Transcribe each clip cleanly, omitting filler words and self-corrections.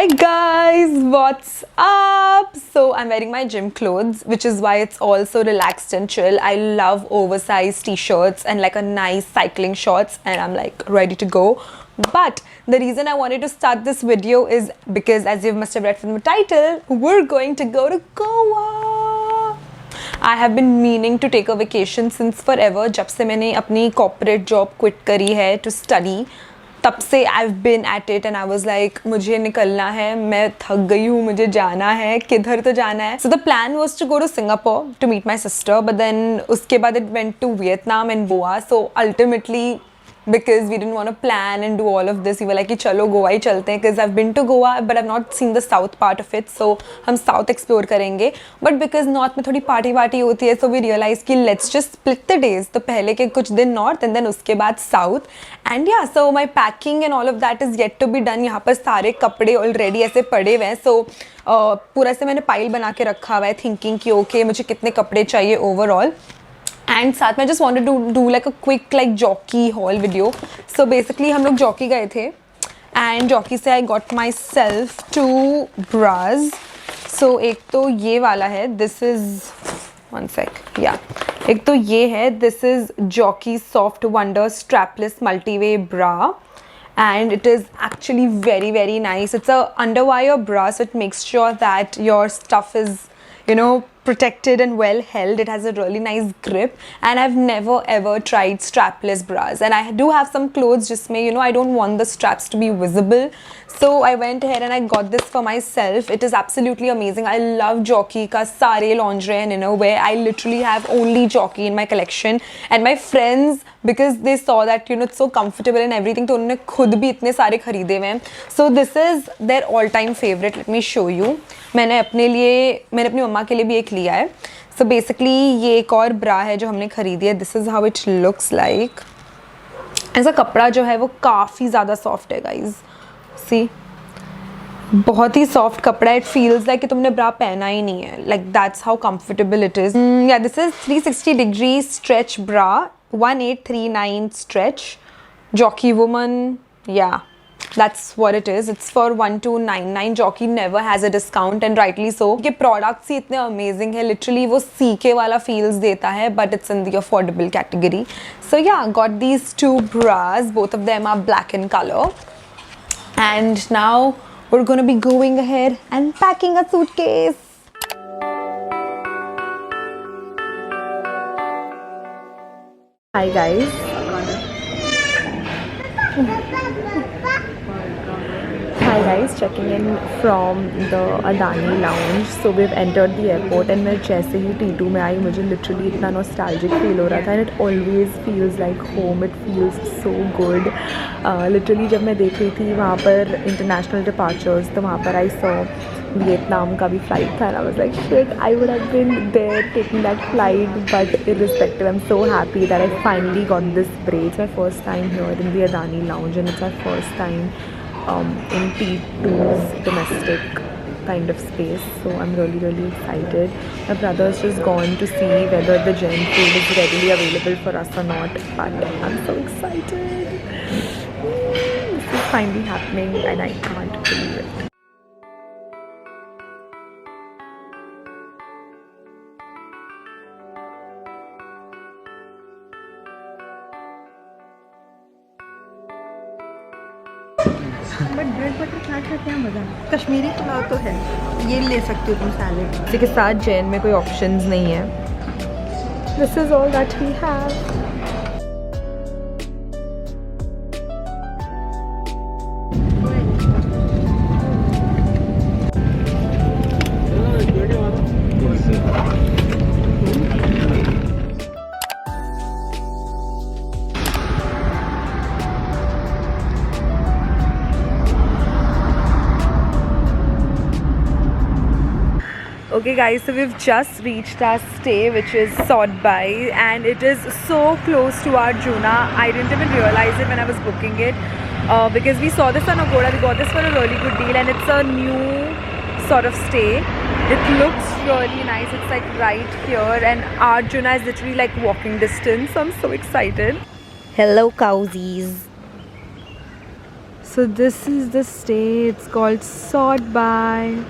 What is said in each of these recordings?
Hey guys, what's up? So I'm wearing my gym clothes, which is why it's all so relaxed and chill. I love oversized t-shirts and like a nice cycling shorts, and I'm like ready to go. But the reason I wanted to start this video is because, as you must have read from the title, we're going to go to Goa. I have been meaning to take a vacation since forever. जब से मैंने अपनी corporate job quit करी है to study, तब से I've been at it and I was like, मुझे निकलना है, मैं थक गई हूँ, मुझे जाना है, किधर तो जाना है. So the plan was to go to Singapore to meet my sister, but then उसके बाद it went to Vietnam and Goa. So ultimately, because we didn't want to plan and do all of this, we were like कि चलो गोवा ही चलते हैं, because I've been to Goa but I've not seen the south part of it, so हम south explore करेंगे. But because north में थोड़ी party होती है, so we realized कि let's just split the days. तो पहले के कुछ दिन north and then उसके बाद south. And yeah, so my packing and all of that is yet to be done. यहाँ पर सारे कपड़े already ऐसे पड़े हुए हैं, so पूरा से मैंने पाइल बना के रखा हुआ है, thinking कि okay मुझे कितने कपड़े चाहिए overall. एंड साथ में just wanted to do like a quick like Jockey haul video. So basically हम लोग जॉकी गए थे एंड जॉकी से I got myself 2 bras. So एक तो ये वाला है, दिस इज़ वन सेक या एक तो ये है, this is jockey soft wonder strapless multiway bra. And it is actually very nice. It's a underwire bra, so it makes sure that your stuff is, you know, protected and well held. It has a really nice grip, and I've never ever tried strapless bras, and I do have some clothes jisme, you know, I don't want the straps to be visible, so I went ahead and I got this for myself. It is absolutely amazing. I love Jockey ka sare lingerie and innerwear. I literally have only Jockey in my collection, and my friends, because they saw that, you know, it's so comfortable and everything, तो उन्होंने खुद भी इतने सारे खरीदे हुए हैं. So this is their all time favorite. Let me show you. मैंने अपनी मम्मा के लिए भी एक लिया है. So basically ये एक और ब्रा है जो हमने खरीदी है. This is how it looks like. ऐसा कपड़ा जो है वो काफ़ी ज़्यादा सॉफ्ट है गाइज. सी बहुत ही सॉफ्ट कपड़ा है. इट फील्स लाइक कि तुमने ब्रा पहना ही नहीं है. Like that's how comfortable it is. Yeah this is 360 degree stretch bra, 1839 stretch, Jockey woman. Yeah, that's what it is. It's for 1299. Jockey never has a discount, and rightly so. ये products ही इतने amazing है. Literally वो CK वाला feels देता है, but it's in the affordable category. So yeah, got these 2 bras. Both of them are black in color. And now we're gonna be going ahead and packing a suitcase. Hi guys. Hi guys, checking in from the Adani lounge. So we've entered the airport, and मैं जैसे ही T2 में आई मुझे literally इतना nostalgic feel हो रहा था, and it always feels like home. It feels so good. Literally जब मैं देख रही थी वहाँ पर international departures, तो वहाँ पर I saw वियतनाम का भी फ्लाइट था, and I was like shit, I would have been there taking that flight. But irrespective, I'm so happy that I finally got this break. It's my first time here in the Adani lounge, and it's my first time in T2's domestic kind of space, so I'm really excited. My brother's just gone to see whether the gen food is readily available for us or not, but I'm so excited. This is finally happening and I can't believe it. But bread butter chaat का क्या मज़ा है. कश्मीरी पुलाव तो है, ये ले सकते हो तुम सैलेड. इसी के साथ जैन में कोई ऑप्शंस नहीं है. This is all that we have. Okay guys, so we've just reached our stay, which is Sodbai, and it is so close to Arjuna. I didn't even realize it when I was booking it because we saw this on Agoda. We got this for a really good deal, and it's a new sort of stay. It looks really nice. It's like right here, and Arjuna is literally like walking distance. I'm so excited. Hello, cowsies. So this is the stay. It's called Sodbai.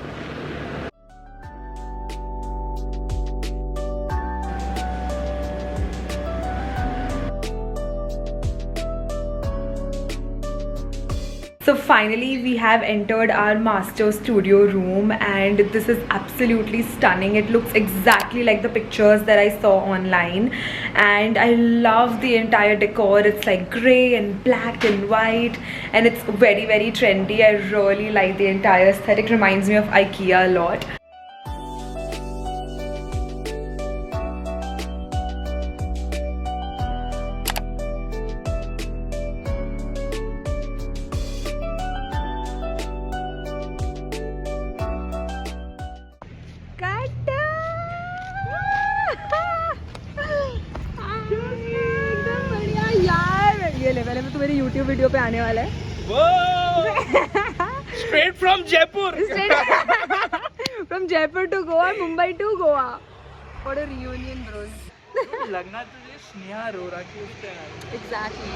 So finally we have entered our master studio room, and this is absolutely stunning. It looks exactly like the pictures that I saw online, and I love the entire decor. It's like grey and black and white, and it's very, very trendy. I really like the entire aesthetic. Reminds me of IKEA a lot. ये ले, पहले मैं तुम्हारी YouTube video पे आने वाला है। Straight from Jaipur. From Jaipur to Goa, Mumbai to Goa. What a reunion, bros. लगना तुझे स्नेहा अरोरा की उससे है। Exactly.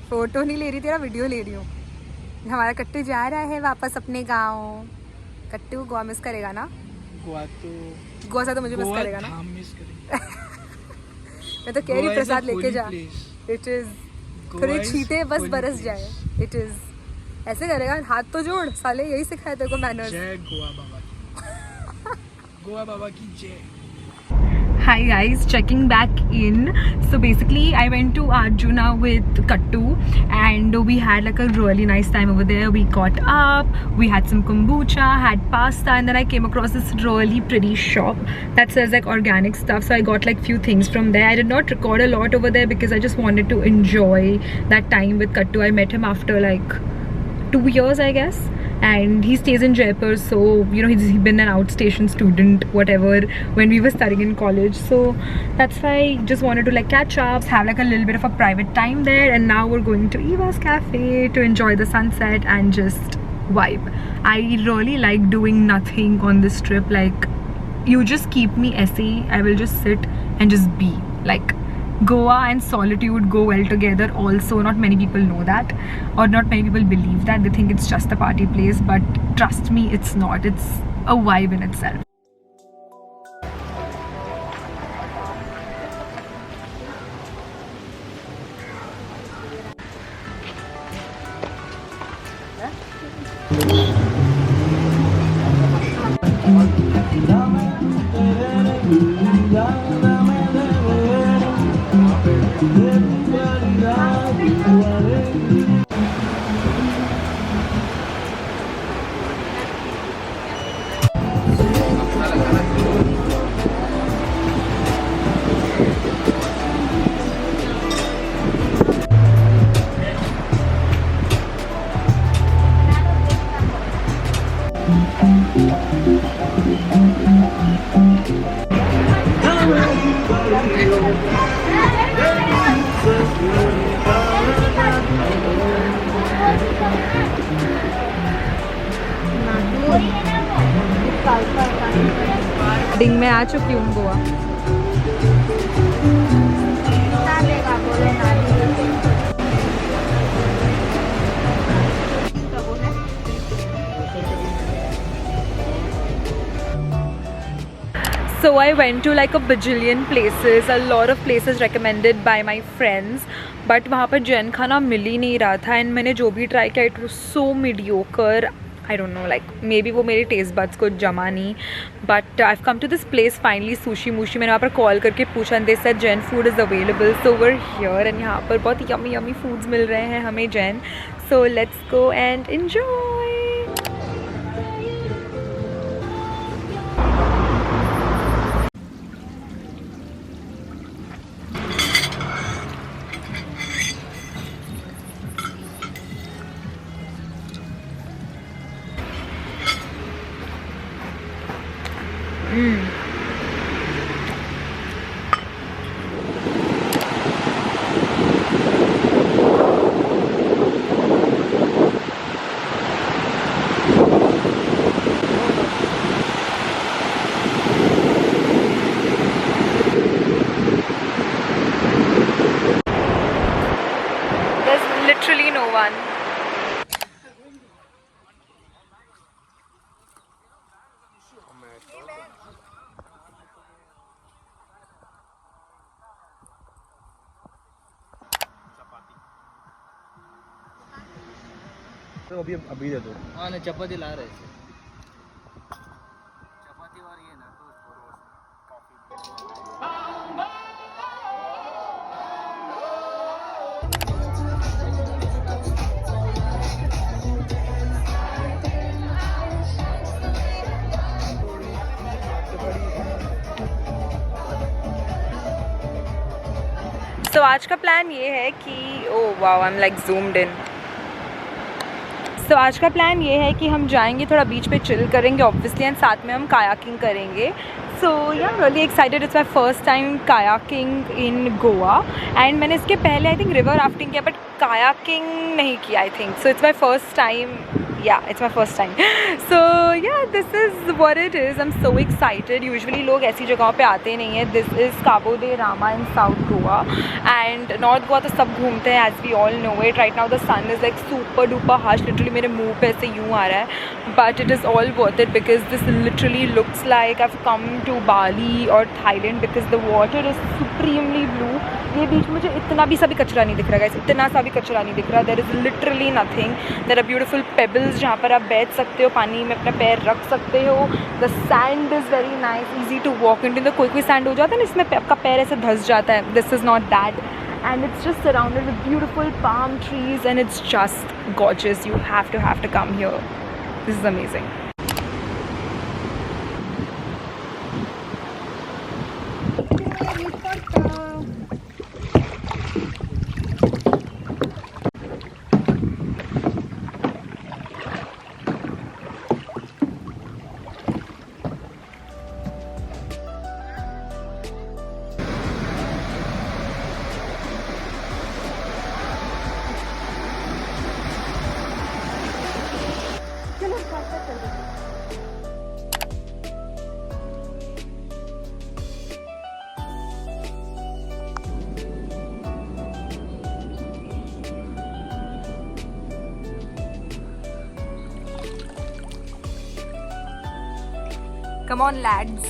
फोटो नहीं ले रही, तेरा वीडियो ले रही हूँ। हमारा कट्टू जा रहा है वापस अपने गांव। कट्टू गोवा मिस करेगा ना? गोवा से तो मुझे मिस करेगा ना? मैं तो कह रही प्रसाद लेके जा। इट इज थोड़े छींटे बस बरस जाए। इट इज ऐसे करेगा, हाथ तो जोड़ साले, यही सिखाया तेरे को मैनर्स। जय गोवा बाबा की। गोवा बाबा की जय। Hi guys, checking back in. So basically I went to Arjuna with Kattu, and we had like a really nice time over there. We got up, we had some kombucha, had pasta, and then I came across this really pretty shop that sells like organic stuff. So I got like few things from there. I did not record a lot over there because I just wanted to enjoy that time with Kattu. I met him after like 2 years, I guess, and he stays in Jaipur, so you know he's been an outstation student whatever when we were studying in college, so that's why I just wanted to like catch up, have like a little bit of a private time there. And now we're going to Eva's Cafe to enjoy the sunset and just vibe. I really like doing nothing on this trip. Like, you just keep me essay, I will just sit and just be like, Goa and solitude go well together also. Not many people know that, or not many people believe that. They think it's just a party place, but trust me, it's not. It's a vibe in itself. डिंग में आ चुकी हूँ Goa. So So I went to like a bajillion places, a lot of places recommended by my friends, but वहाँ पर जैन खाना मिल ही नहीं रहा था and मैंने जो भी ट्राई किया it was so mediocre. I don't know, like maybe वो मेरे taste buds को जमा नहीं, but I've come to this place finally, Sushi Mushi. मैंने वहाँ पर call करके पूछा and they said Jain food is available, so we're here and यहाँ पर बहुत yummy foods मिल रहे हैं हमें Jain. So let's go and enjoy. There's literally no one. तो अभी दे दो। हाँ ना चपाती ला रहे थे चपाती और ये ना So आज का प्लान ये है कि oh wow I am like zoomed in. So आज का प्लान ये है कि हम जाएंगे थोड़ा बीच पे चिल करेंगे ऑब्वियसली एंड साथ में हम कायाकिंग करेंगे. सो या really excited. It's my first time kayaking in Goa and मैंने इसके पहले आई थिंक रिवर राफ्टिंग किया बट कायाकिंग नहीं किया I think. So it's my first time. Yeah, it's my first time. So yeah, this is what it is. I'm so excited. Usually लोग ऐसी जगहों पे आते नहीं हैं. This is Cabo de Rama in South Goa and North Goa तो सब घूमते हैं as we all know it. Right now the sun is like super duper harsh. Literally मेरे मुंह पे ऐसे यूँ आ रहा है. But it is all worth it because this literally looks like I've come to Bali or Thailand because the water is supremely blue. ये बीच मुझे इतना भी सा भी कचरा नहीं दिख रहा है. इतना सा भी कचरा नहीं दिख रहा. There is literally nothing. There are beautiful pebbles जहाँ पर आप बैठ सकते हो, पानी में अपना पैर रख सकते हो. The sand is very nice, easy to walk in. तो कोई सैंड हो जाता है ना इसमें आपका पैर ऐसे धंस जाता है. This is not that and it's just surrounded with beautiful palm trees and it's just gorgeous. You have to come here. This is amazing. Come on lads.